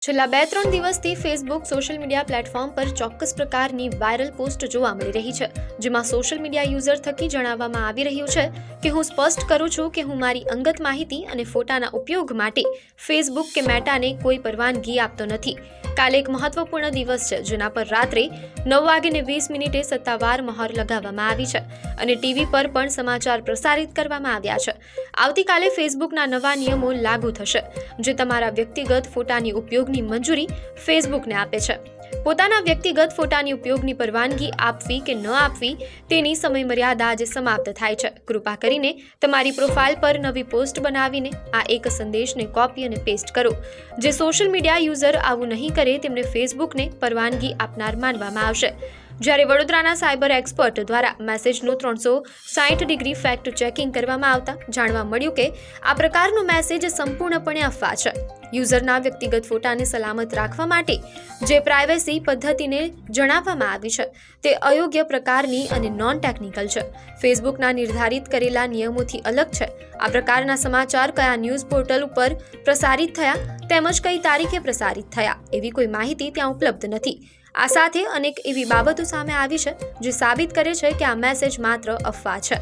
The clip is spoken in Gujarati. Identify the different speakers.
Speaker 1: છેલ્લા 2-3 દિવસથી ફેસબુક સોશિયલ મીડિયા પ્લેટફોર્મ પર ચોક્કસ પ્રકારની વાયરલ પોસ્ટ જોવા મળી રહી છે, જેમાં સોશિયલ મીડિયા યુઝર થકી જણાવવામાં આવી રહ્યું છે કે હું સ્પષ્ટ કરું છું કે હું મારી અંગત માહિતી અને ફોટાના ઉપયોગ માટે ફેસબુક કે મેટાને કોઈ પરવાનગી આપતો નથી. કાલે એક મહત્વપૂર્ણ દિવસ છે, જેના પર રાત્રે 9:20 સત્તાવાર મહોર લગાવવામાં આવી છે અને ટીવી પર પણ સમાચાર પ્રસારિત કરવામાં આવ્યા છે. આવતીકાલે ફેસબુકના નવા નિયમો લાગુ થશે, જે તમારા વ્યક્તિગત ફોટાની ઉપયોગની મંજૂરી ફેસબુકને આપે છે. પોતાના વ્યક્તિગત ફોટાની ઉપયોગની પરવાનગી આપવી કે ન આપવી તેની સમયમર્યાદા આજે સમાપ્ત થાય છે. કૃપા કરીને તમારી પ્રોફાઇલ પર નવી પોસ્ટ બનાવીને આ એક સંદેશને કોપી અને પેસ્ટ કરો. જે સોશિયલ મીડિયા યુઝર આવું નહીં કરે તેમને ફેસબુકને પરવાનગી આપનાર માનવામાં આવશે. જ્યારે વડોદરાના સાયબર એક્સપર્ટ દ્વારા મેસેજનું 360 ફેક્ટ ચેકિંગ કરવામાં આવતા જાણવા મળ્યું કે આ પ્રકારનો મેસેજ સંપૂર્ણપણે અફવા છે. યુઝરના વ્યક્તિગત ફોટાને સલામત રાખવા માટે જે પ્રાઇવસી પદ્ધતિને જણાવવામાં આવી છે તે અયોગ્ય પ્રકારની અને નોન ટેકનિકલ છે. ફેસબુકના નિર્ધારિત કરેલા નિયમોથી અલગ છે. આ પ્રકારના સમાચાર કયા ન્યૂઝ પોર્ટલ ઉપર પ્રસારિત થયા તેમજ કઈ તારીખે પ્રસારિત થયા એવી કોઈ માહિતી ત્યાં ઉપલબ્ધ નથી. આ સાથે અનેક એવી બાબતો સામે આવી છે જે સાબિત કરે છે કે આ મેસેજ માત્ર અફવા છે.